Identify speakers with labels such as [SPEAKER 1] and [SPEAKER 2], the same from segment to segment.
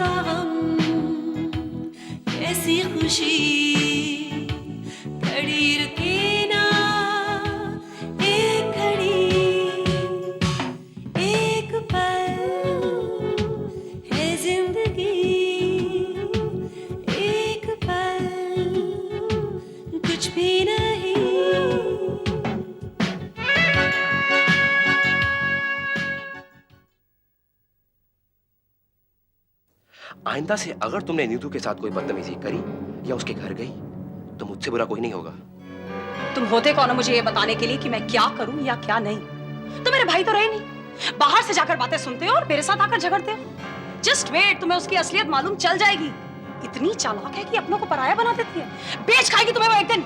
[SPEAKER 1] का गम, कैसी खुशी, खड़ी रुके ना एक घड़ी, एक पल है जिंदगी, एक पल कुछ भी नहीं।
[SPEAKER 2] आइंदा से अगर तुमने नीतू के साथ कोई बदतमीजी करी या उसके घर गई तो मुझसे बुरा कोई नहीं होगा।
[SPEAKER 3] तुम होते कौन हो मुझे ये बताने के लिए कि मैं क्या करूं या क्या नहीं? तो मेरे भाई तो रहे नहीं, बाहर से जाकर बातें सुनते हो और मेरे साथ आकर झगड़ते हो। जस्ट वेट, तुम्हें उसकी असलियत मालूम चल जाएगी। इतनी चालाक है कि अपनों को पराया बना देती है, बेच खाएगी तुम्हें वो एक दिन।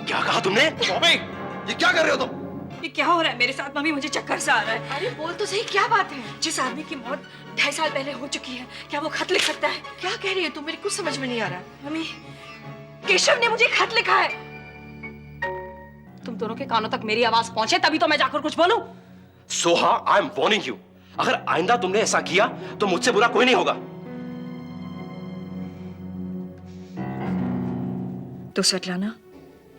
[SPEAKER 2] क्या कहा तुमने?
[SPEAKER 4] मम्मी, ये क्या कर रहे हो तुम?
[SPEAKER 5] ये क्या हो रहा है मेरे साथ? मम्मी मुझे चक्कर सा आ रहा है।
[SPEAKER 6] अरे बोल तो सही, क्या बात है?
[SPEAKER 5] जिस आदमी की मौत 2.5 साल पहले हो चुकी है, क्या वो खत लिख सकता है?
[SPEAKER 6] क्या कह रही है तुम? मेरे कुछ समझ में नहीं आ रहा।
[SPEAKER 5] मम्मी, केशव ने मुझे खत लिखा है।
[SPEAKER 3] तुम दोनों के कानों तक मेरी आवाज पहुंचे तभी तो मैं जाकर कुछ बोलूं।
[SPEAKER 2] Soha, I am warning you, अगर आइंदा तुमने ऐसा किया तो मुझसे बुरा कोई नहीं होगा।
[SPEAKER 6] तो svetlana,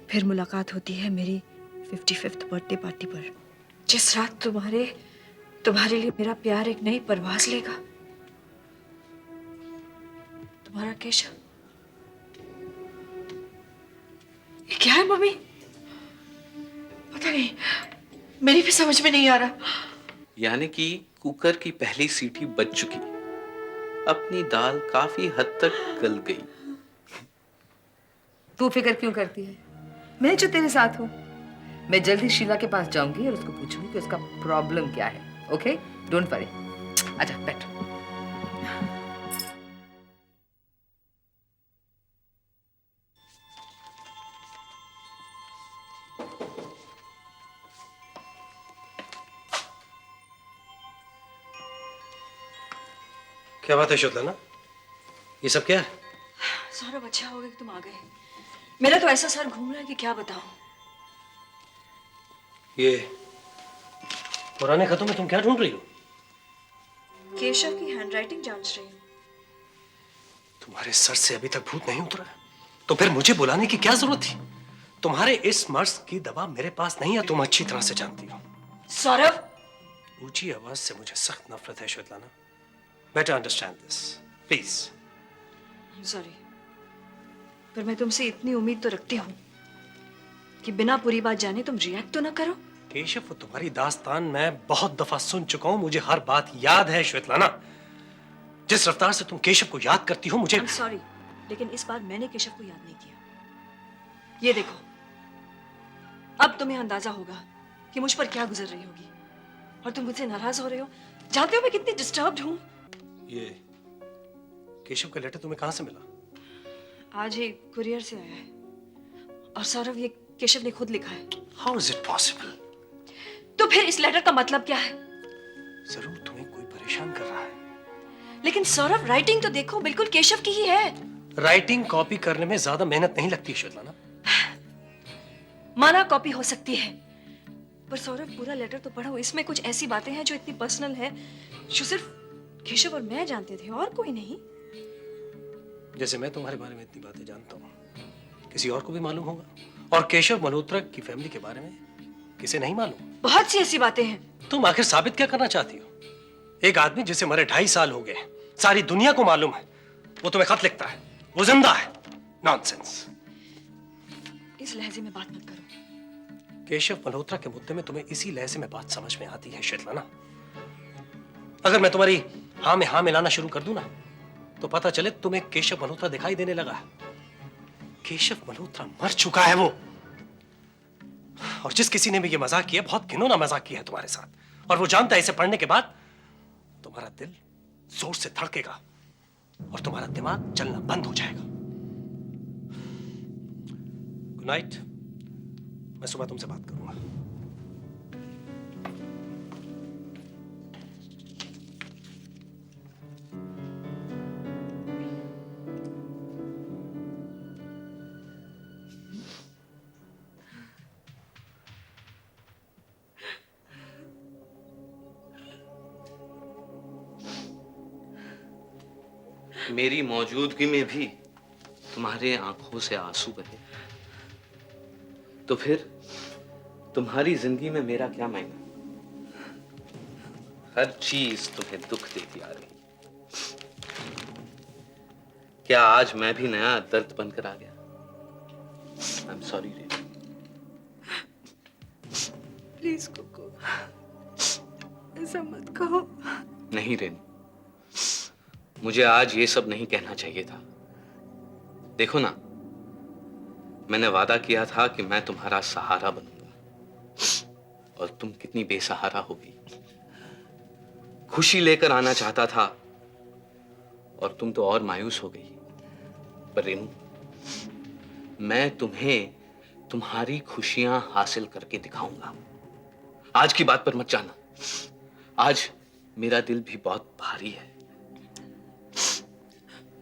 [SPEAKER 6] फिर मुलाकात होती है मेरी 55th बर्थडे पार्टी पर, जिस रात तुम्हारे लिए मेरा प्यार एक नई परवाज लेगा। तुम्हारा केशव। ये क्या है मम्मी? पता नहीं, मेरी भी समझ में नहीं आ रहा।
[SPEAKER 7] यानी कि कुकर की पहली सीटी बज चुकी, अपनी दाल काफी हद तक गल गई।
[SPEAKER 8] तू फिक्र क्यों करती है? मैं जो तेरे साथ हूँ। मैं जल्द ही शीला के पास जाऊंगी और उसको पूछूंगी कि उसका प्रॉब्लम क्या है। Okay, don't worry. आजा बैठ।
[SPEAKER 4] क्या बात है श्वेतलाना? ये सब क्या है?
[SPEAKER 5] सौरभ, अच्छा हो गया कि तुम आ गए। मेरा तो ऐसा सर घूम रहा है कि क्या बताऊं।
[SPEAKER 4] ये पुराने खतों में तुम क्या ढूंढ रही हो?
[SPEAKER 6] केशव की हैंडराइटिंग जांच रही हूँ।
[SPEAKER 4] तुम्हारे सर से अभी तक भूत नहीं उतरा? तो फिर मुझे बुलाने की क्या जरूरत थी? तुम्हारे इस मर्ज की दवा मेरे पास नहीं है, तुम अच्छी तरह से जानती हो।
[SPEAKER 5] सौरभ,
[SPEAKER 4] ऊंची आवाज से मुझे सख्त नफरत है Svetlana. Better understand this please.
[SPEAKER 6] Sorry, पर मैं तुमसे इतनी उम्मीद तो रखती हूँ कि बिना पूरी बात जाने तुम रिएक्ट तो ना करो।
[SPEAKER 4] केशव, वो तुम्हारी दास्तान मैं बहुत दफा सुन चुका हूं, मुझे हर बात याद है श्वेतलाना। जिस रफ्तार से तुम केशव को याद करती हो मुझे।
[SPEAKER 6] सॉरी, लेकिन इस बार मैंने केशव को याद नहीं किया। ये देखो, अब तुम्हें अंदाजा होगा कि मुझ पर क्या गुजर रही होगी, और तुम मुझसे नाराज हो रहे हो। जानते हो मैं कितनी डिस्टर्ब्ड हूँ।
[SPEAKER 4] ये केशव का लेटर तुम्हें कहां से मिला?
[SPEAKER 6] आज ही कुरियर से आया है, और सौरभ, ये केशव ने खुद लिखा है।
[SPEAKER 4] How is it possible?
[SPEAKER 6] तो फिर इस लेटर का मतलब क्या है?
[SPEAKER 4] जरूर तुम्हें कोई परेशान कर रहा है।
[SPEAKER 6] लेकिन सौरभ, राइटिंग तो देखो, बिल्कुल केशव की ही है।
[SPEAKER 4] राइटिंग कॉपी करने में ज्यादा मेहनत नहीं लगती श्वेतलाना।
[SPEAKER 6] माना कॉपी हो सकती है, पर सौरभ, पूरा लेटर तो पढ़ो। इसमें कुछ ऐसी बातें हैं जो इतनी पर्सनल है, जो सिर्फ केशव और मैं जानते थे, और कोई नहीं।
[SPEAKER 4] जैसे मैं तुम्हारे बारे में इतनी बातें जानता हूँ, किसी और को भी मालूम होगा। और केशव मल्होत्रा की फैमिली के बारे में किसे नहीं मालूम?
[SPEAKER 6] बहुत सी ऐसी बातें हैं।
[SPEAKER 4] तुम आखिर साबित क्या करना चाहती हो? एक आदमी जिसे मरे 2.5 साल हो गए, सारी दुनिया को मालूम है, वो तुम्हें खत लिखता है, वो जिंदा है। नॉनसेंस।
[SPEAKER 6] इस लहजे में बात मत करो।
[SPEAKER 4] केशव मल्होत्रा के मुद्दे में तुम्हें इसी लहजे में बात समझ में आती है श्वेतलाना। अगर मैं तुम्हारी हाँ में हाँ मिलाना शुरू कर दूं ना, तो पता चले तुम्हें केशव मल्होत्रा दिखाई देने लगा। केशव मल्होत्रा मर चुका है वो। और जिस किसी ने भी ये मजाक किया, बहुत घिनौना मजाक किया है तुम्हारे साथ, और वो जानता है इसे पढ़ने के बाद तुम्हारा दिल जोर से धड़केगा और तुम्हारा दिमाग चलना बंद हो जाएगा। Good night. मैं सुबह तुमसे बात करूंगा।
[SPEAKER 7] मेरी मौजूदगी में भी तुम्हारे आंखों से आंसू बहे, तो फिर तुम्हारी जिंदगी में मेरा क्या मायना? हर चीज तुम्हें दुख देती आ रही। क्या आज मैं भी नया दर्द बनकर आ गया? I am sorry Renu.
[SPEAKER 6] Please Kuku, ऐसा मत कहो।
[SPEAKER 7] नहीं रेनू, मुझे आज ये सब नहीं कहना चाहिए था। देखो ना, मैंने वादा किया था कि मैं तुम्हारा सहारा बनूंगा और तुम कितनी बेसहारा हो गई। खुशी लेकर आना चाहता था और तुम तो और मायूस हो गई। पर रेनू, मैं तुम्हें तुम्हारी खुशियां हासिल करके दिखाऊंगा। आज की बात पर मत जाना। आज मेरा दिल भी बहुत भारी है।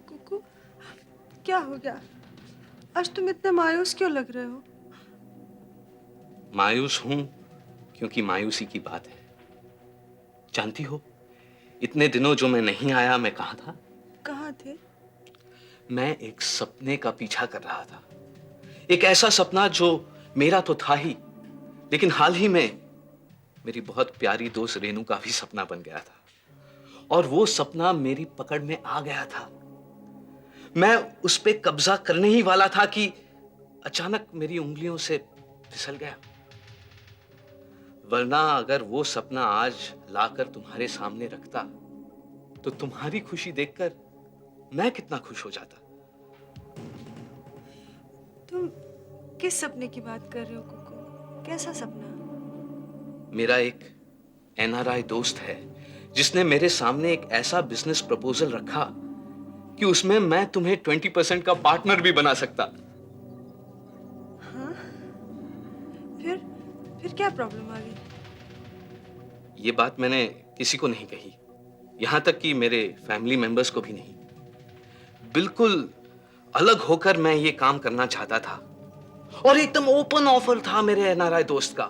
[SPEAKER 6] कुकू, क्या हो गया? आज तुम इतने मायूस क्यों लग रहे हो?
[SPEAKER 7] मायूस हूं क्योंकि मायूसी की बात है। जानती हो, इतने दिनों जो मैं नहीं आया, मैं कहां था?
[SPEAKER 6] कहाँ थे?
[SPEAKER 7] मैं एक सपने का पीछा कर रहा था। एक ऐसा सपना जो मेरा तो था ही, लेकिन हाल ही में मेरी बहुत प्यारी दोस्त रेनू का भी सपना बन गया था। और वो सपना मेरी पकड़ में आ गया था। मैं उस पे कब्जा करने ही वाला था कि अचानक मेरी उंगलियों से फिसल गया। वरना अगर वो सपना आज लाकर तुम्हारे सामने रखता तो तुम्हारी खुशी देखकर मैं कितना खुश हो जाता।
[SPEAKER 6] तुम किस सपने की बात कर रहे हो कुकू? कैसा सपना?
[SPEAKER 7] मेरा एक एनआरआई दोस्त है जिसने मेरे सामने एक ऐसा बिजनेस प्रपोजल रखा कि उसमें मैं तुम्हें 20% का पार्टनर भी बना सकता।
[SPEAKER 6] हाँ? फिर क्या प्रॉब्लम आ गई?
[SPEAKER 7] ये बात मैंने किसी को नहीं कही, यहां तक कि मेरे फैमिली मेंबर्स को भी नहीं। बिल्कुल अलग होकर मैं ये काम करना चाहता था और एकदम ओपन ऑफर था मेरे एनआरआई दोस्त का।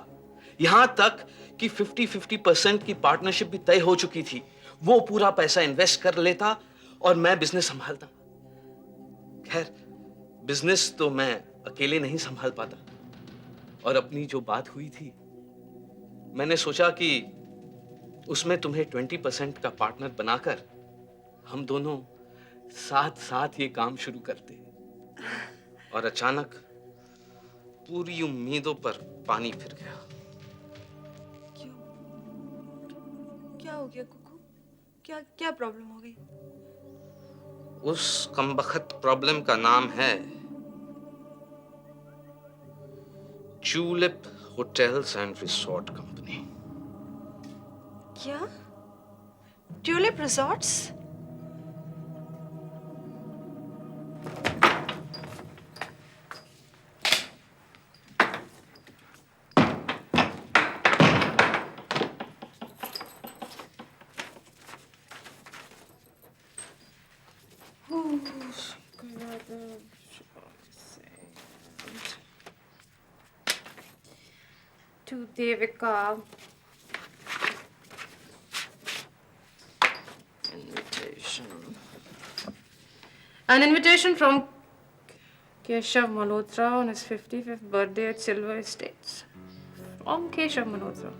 [SPEAKER 7] यहां तक कि 50-50% की पार्टनरशिप भी तय हो चुकी थी। वो पूरा पैसा इन्वेस्ट कर लेता और मैं बिजनेस संभालता। खैर, बिजनेस तो मैं अकेले नहीं संभाल पाता और अपनी जो बात हुई थी, मैंने सोचा कि उसमें तुम्हें 20% का पार्टनर बनाकर हम दोनों साथ साथ ये काम शुरू करते। और अचानक पूरी उम्मीदों पर पानी फिर गया।
[SPEAKER 6] क्यों? क्या हो गया कुकू? क्या प्रॉब्लम हो गई?
[SPEAKER 7] उस कमबख्त प्रॉब्लम का नाम है tulip hotels and resort company.
[SPEAKER 6] क्या? Tulip resorts?
[SPEAKER 9] To Devika. Invitation. An invitation from Keshav Malhotra on his 55th birthday at Silver Estates. From Keshav Malhotra.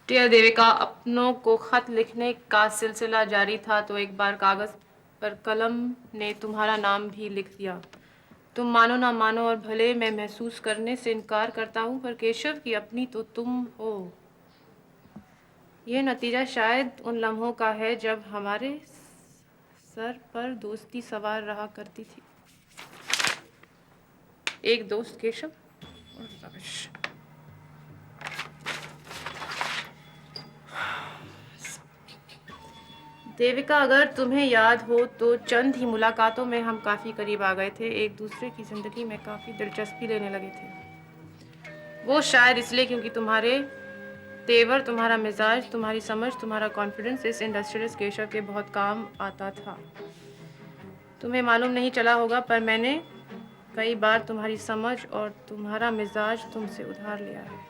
[SPEAKER 9] Dear Devika, अपनों को खत लिखने का सिलसिला जारी था तो एक बार कागज पर कलम ने तुम्हारा नाम भी लिख दिया। तुम मानो ना मानो और भले मैं महसूस करने से इनकार करता हूँ, पर केशव की अपनी तो तुम हो। यह नतीजा शायद उन लम्हों का है जब हमारे सर पर दोस्ती सवार रहा करती थी। एक दोस्त केशव और रविश। देविका, अगर तुम्हें याद हो तो चंद ही मुलाकातों में हम काफ़ी करीब आ गए थे, एक दूसरे की ज़िंदगी में काफ़ी दिलचस्पी लेने लगे थे। वो शायद इसलिए क्योंकि तुम्हारे तेवर, तुम्हारा मिजाज, तुम्हारी समझ, तुम्हारा कॉन्फिडेंस इस इंडस्ट्रियलिस्ट केशव के बहुत काम आता था। तुम्हें मालूम नहीं चला होगा, पर मैंने कई बार तुम्हारी समझ और तुम्हारा मिजाज तुमसे उधार लिया है।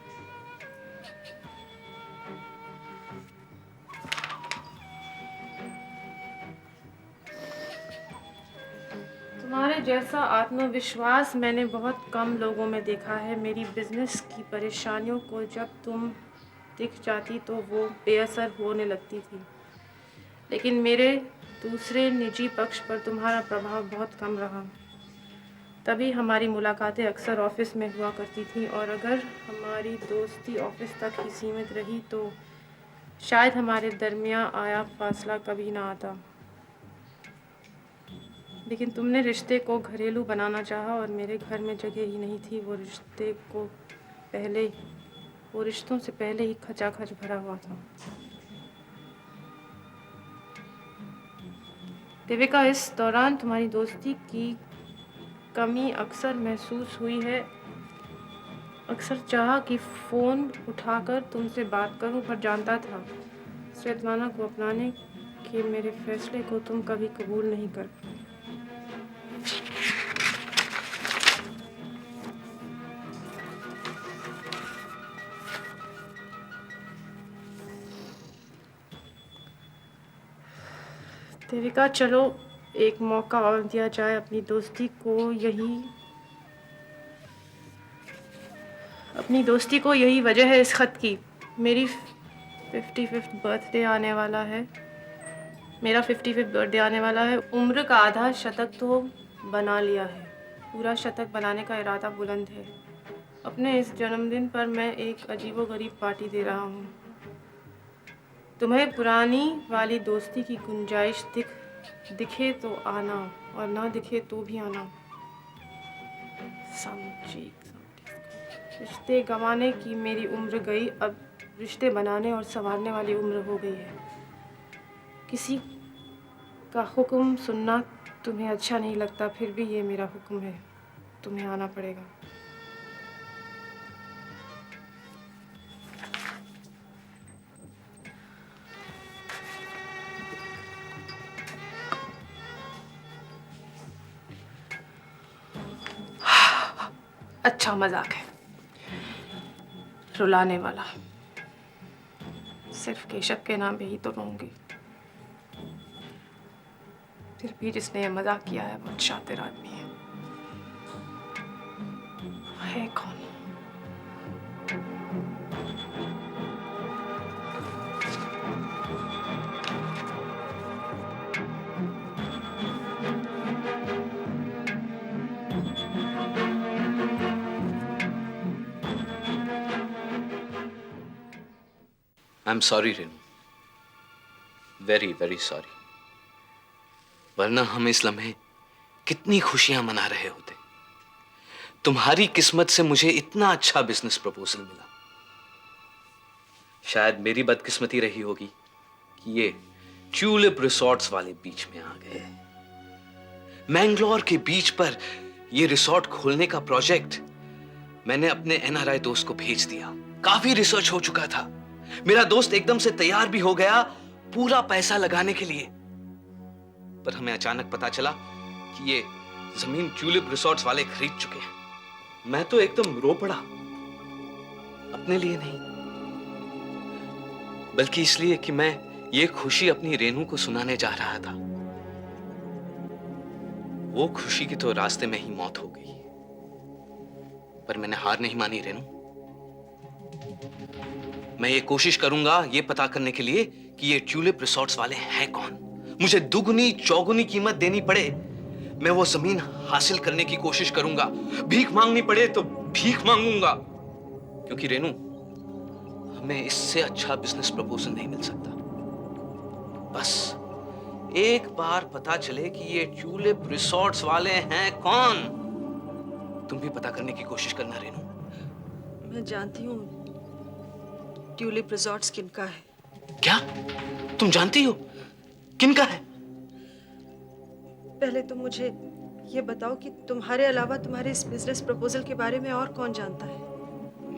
[SPEAKER 9] जैसा आत्मविश्वास मैंने बहुत कम लोगों में देखा है। मेरी बिजनेस की परेशानियों को जब तुम दिख जाती तो वो बेअसर होने लगती थी, लेकिन मेरे दूसरे निजी पक्ष पर तुम्हारा प्रभाव बहुत कम रहा। तभी हमारी मुलाकातें अक्सर ऑफिस में हुआ करती थी, और अगर हमारी दोस्ती ऑफिस तक ही सीमित रही तो शायद हमारे दरमियान आया फासला कभी ना आता। लेकिन तुमने रिश्ते को घरेलू बनाना चाहा, और मेरे घर में जगह ही नहीं थी। वो रिश्तों से पहले ही खचाखच भरा हुआ था। देविका, इस दौरान तुम्हारी दोस्ती की कमी अक्सर महसूस हुई है। अक्सर चाहा कि फ़ोन उठाकर तुमसे बात करूं, पर जानता था स्वेतलाना को अपनाने के मेरे फैसले को तुम कभी कबूल नहीं कर। देविका, चलो एक मौका और दिया जाए अपनी दोस्ती को। यही वजह है इस खत की। मेरी 55th बर्थडे आने वाला है। मेरा 55th बर्थडे आने वाला है। उम्र का आधा शतक तो बना लिया है, पूरा शतक बनाने का इरादा बुलंद है। अपने इस जन्मदिन पर मैं एक अजीबोगरीब पार्टी दे रहा हूँ। तुम्हें पुरानी वाली दोस्ती की गुंजाइश दिखे तो आना, और ना दिखे तो भी आना। समझी। रिश्ते गंवाने की मेरी उम्र गई, अब रिश्ते बनाने और संवारने वाली उम्र हो गई है। किसी का हुक्म सुनना तुम्हें अच्छा नहीं लगता, फिर भी ये मेरा हुक्म है, तुम्हें आना पड़ेगा। अच्छा मजाक है, रुलाने वाला। सिर्फ केशव के नाम पे ही तो रहूंगी। फिर भी जिसने ये मजाक किया है बहुत शातिर आदमी है कौन?
[SPEAKER 7] आई am sorry Renu, very very sorry. वरना हम इस लम्हे कितनी खुशियां मना रहे होते। तुम्हारी किस्मत से मुझे इतना अच्छा बिजनेस प्रपोजल मिला। शायद मेरी बदकिस्मती रही होगी कि ये ट्यूलिप रिसॉर्ट्स वाले बीच में आ गए। मैंगलोर के बीच पर ये रिसॉर्ट खोलने का प्रोजेक्ट मैंने अपने एनआरआई दोस्त को भेज दिया। काफी रिसर्च हो चुका था। मेरा दोस्त एकदम से तैयार भी हो गया पूरा पैसा लगाने के लिए। पर हमें अचानक पता चला कि ये जमीन ट्यूलिप रिसॉर्ट्स वाले खरीद चुके हैं। मैं तो एकदम रो पड़ा, अपने लिए नहीं बल्कि इसलिए कि मैं ये खुशी अपनी रेनू को सुनाने जा रहा था। वो खुशी की तो रास्ते में ही मौत हो गई, पर मैंने हार नहीं मानी रेनू। मैं ये कोशिश करूंगा ये पता करने के लिए कि ये ट्यूलिप रिसॉर्ट्स वाले हैं कौन। मुझे दुगनी चौगुनी कीमत देनी पड़े, मैं वो जमीन हासिल करने की कोशिश करूंगा। भीख मांगनी पड़े तो भीख मांगूंगा, क्योंकि रेनू हमें इससे अच्छा बिजनेस प्रपोजल नहीं मिल सकता। बस एक बार पता चले कि ये ट्यूलिप रिसॉर्ट्स वाले हैं कौन। तुम भी पता करने की कोशिश करना रेनू।
[SPEAKER 6] मैं जानती हूँ ट्यूलिप रिजॉर्ट्स किनका है।
[SPEAKER 7] क्या तुम जानती हो किनका है?
[SPEAKER 6] पहले तो मुझे ये बताओ कि तुम्हारे अलावा तुम्हारे इस बिजनेस प्रपोजल के बारे में और कौन जानता है?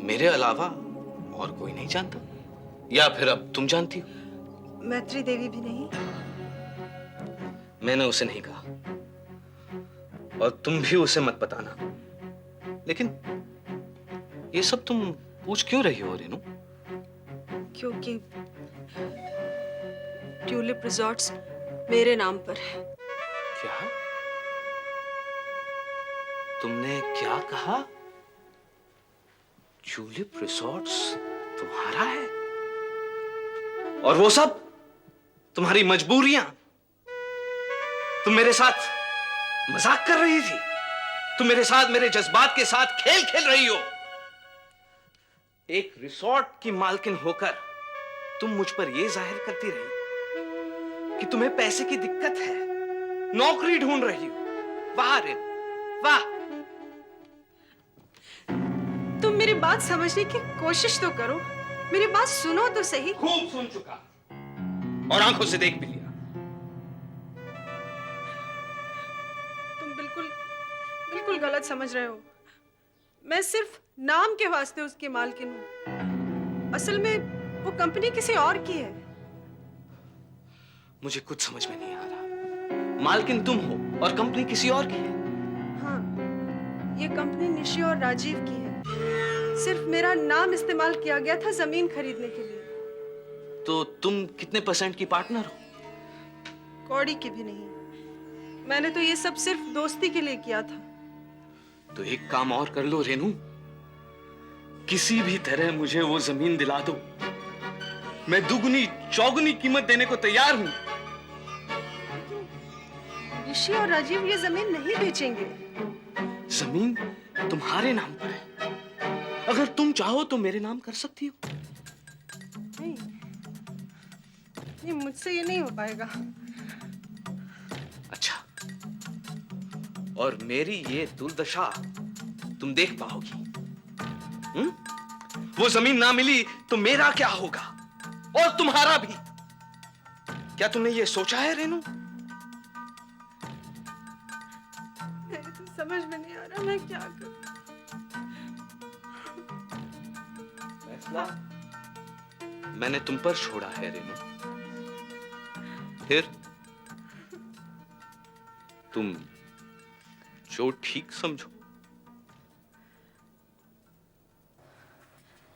[SPEAKER 7] मेरे अलावा और कोई नहीं जानता, या फिर अब तुम जानती हो?
[SPEAKER 6] मैत्री देवी भी नहीं?
[SPEAKER 7] मैंने उसे नहीं कहा, और तुम भी उसे मत बताना। लेकिन ये सब तुम पूछ क्यों रही हो रेनू?
[SPEAKER 6] क्योंकि ट्यूलिप रिजॉर्ट्स मेरे नाम पर है।
[SPEAKER 7] क्या? तुमने क्या कहा? ट्यूलिप रिसोर्ट्स तुम्हारा है? और वो सब तुम्हारी मजबूरियां? तुम मेरे साथ मजाक कर रही थी? तुम मेरे साथ मेरे जज्बात के साथ खेल खेल रही हो? एक रिसोर्ट की मालकिन होकर तुम मुझ पर यह जाहिर करती रही कि तुम्हें पैसे की दिक्कत है, नौकरी ढूंढ रही हो। वाह रे वाह!
[SPEAKER 10] तुम मेरी बात समझने की कोशिश तो करो, मेरी बात सुनो तो सही।
[SPEAKER 7] खूब सुन चुका और आंखों से देख भी लिया।
[SPEAKER 10] तुम बिल्कुल बिल्कुल गलत समझ रहे हो। मैं सिर्फ नाम के वास्ते उसकी मालकिन हूँ। असल में वो कंपनी किसी और की है।
[SPEAKER 7] मुझे कुछ समझ में नहीं आ रहा। मालकिन तुम हो और कंपनी किसी और की है?
[SPEAKER 10] हाँ, ये कंपनी निशी और राजीव की है। सिर्फ मेरा नाम इस्तेमाल किया गया था जमीन खरीदने के लिए।
[SPEAKER 7] तो तुम कितने % की पार्टनर हो?
[SPEAKER 10] कौड़ी की भी नहीं। मैंने तो ये सब सिर्फ दोस्ती के लिए किया था।
[SPEAKER 7] तो एक काम और कर लो रेनू, किसी भी तरह मुझे वो जमीन दिला दो। मैं दुगनी चौगुनी कीमत देने को तैयार हूं।
[SPEAKER 10] निशी और राजीव ये जमीन नहीं बेचेंगे।
[SPEAKER 7] जमीन तुम्हारे नाम पर है। अगर तुम चाहो तो मेरे नाम कर सकती हो।
[SPEAKER 10] नहीं, नहीं, मुझसे ये नहीं हो पाएगा।
[SPEAKER 7] अच्छा, और मेरी ये दुर्दशा तुम देख पाओगी? वो जमीन ना मिली तो मेरा क्या होगा, और तुम्हारा भी। क्या तुमने ये सोचा है रेनू?
[SPEAKER 10] मेरे तो समझ में नहीं आ रहा मैं क्या करूं।
[SPEAKER 7] फैसला मैंने तुम पर छोड़ा है रेनू। फिर तुम जो ठीक समझो।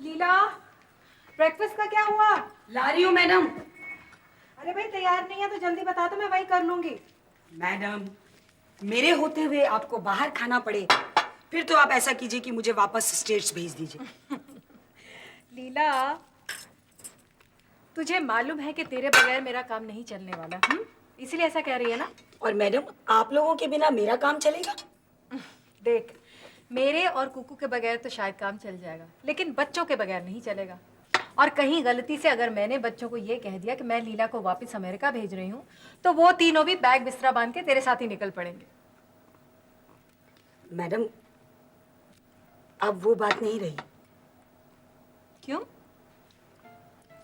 [SPEAKER 11] लीला, ब्रेकफास्ट का क्या हुआ?
[SPEAKER 3] ला रही हूँ मैडम।
[SPEAKER 11] अरे भाई तैयार नहीं है तो जल्दी बता दो, मैं वही कर लूंगी।
[SPEAKER 3] मैडम, मेरे होते हुए आपको बाहर खाना पड़े, फिर तो आप ऐसा कीजिए कि मुझे वापस स्टेट्स भेज दीजिए।
[SPEAKER 11] लीला, तुझे मालूम है कि तेरे बगैर मेरा काम नहीं चलने वाला, इसीलिए ऐसा कह रही है ना?
[SPEAKER 3] और मैडम, आप लोगों के बिना मेरा काम चलेगा?
[SPEAKER 11] देख, मेरे और कुकू के बगैर तो शायद काम चल जाएगा, लेकिन बच्चों के बगैर नहीं चलेगा। और कहीं गलती से अगर मैंने बच्चों को ये कह दिया कि मैं लीला को वापस अमेरिका भेज रही हूँ, तो वो तीनों भी बैग बिस्तरा बांध के तेरे साथ ही निकल पड़ेंगे।
[SPEAKER 3] मैडम, अब वो बात नहीं रही।
[SPEAKER 11] क्यों?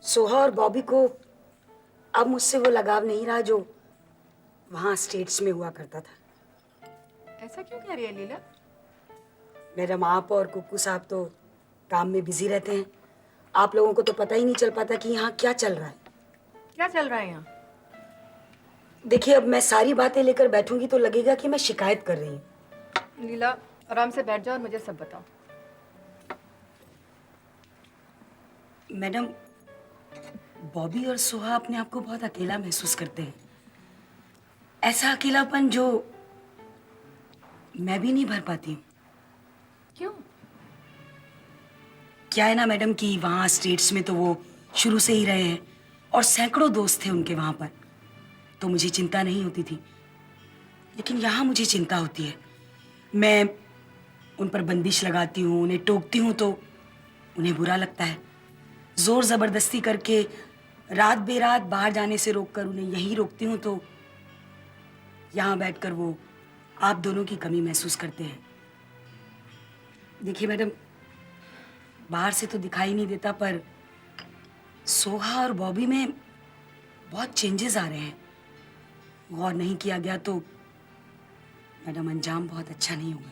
[SPEAKER 3] सोहा और बॉबी को अब मुझसे वो लगाव नहीं रहा जो वहां स्टेट्स में हुआ करता था।
[SPEAKER 11] ऐसा क्यों कह रही है लीला?
[SPEAKER 3] मैडम, आप और कुक्कू साहब तो काम में बिजी रहते हैं। आप लोगों को तो पता ही नहीं चल पाता कि यहाँ क्या चल रहा है।
[SPEAKER 11] क्या चल रहा है यहाँ?
[SPEAKER 3] देखिए, अब मैं सारी बातें लेकर बैठूंगी तो लगेगा कि मैं शिकायत कर रही हूँ।
[SPEAKER 11] लीला, आराम से बैठ जाओ और मुझे सब बताओ।
[SPEAKER 3] मैडम, बॉबी और सोहा अपने आप को बहुत अकेला महसूस करते हैं। ऐसा अकेलापन जो मैं भी नहीं भर पाती हूँ।
[SPEAKER 11] क्यों?
[SPEAKER 3] क्या है ना मैडम कि वहाँ स्टेट्स में तो वो शुरू से ही रहे हैं और सैकड़ों दोस्त थे उनके वहाँ पर, तो मुझे चिंता नहीं होती थी। लेकिन यहाँ मुझे चिंता होती है। मैं उन पर बंदिश लगाती हूँ, उन्हें टोकती हूँ तो उन्हें बुरा लगता है। जोर ज़बरदस्ती करके रात बेरात बाहर जाने से रोककर उन्हें यहीं रोकती हूँ तो यहाँ बैठकर वो आप दोनों की कमी महसूस करते हैं। देखिए मैडम, बाहर से तो दिखाई नहीं देता, पर सोहा और बॉबी में बहुत चेंजेस आ रहे हैं। गौर नहीं किया गया तो मैडम अंजाम बहुत अच्छा नहीं होगा।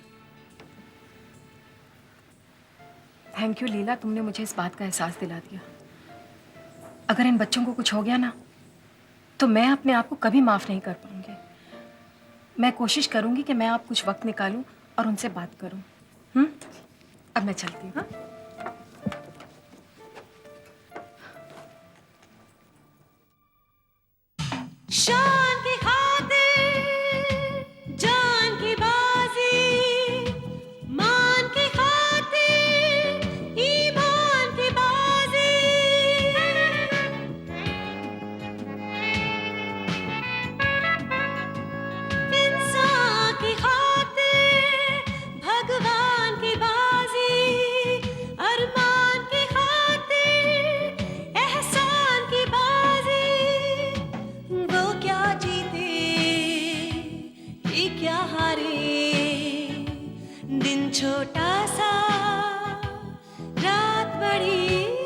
[SPEAKER 11] थैंक यू लीला, तुमने मुझे इस बात का एहसास दिला दिया। अगर इन बच्चों को कुछ हो गया ना, तो मैं अपने आप को कभी माफ नहीं कर पाऊंगी। मैं कोशिश करूंगी कि मैं आप कुछ वक्त निकालूं और उनसे बात करूं। अब मैं चलती हूँ।
[SPEAKER 1] शान की खातिर जान की बाजी क्या हारे दिन छोटा सा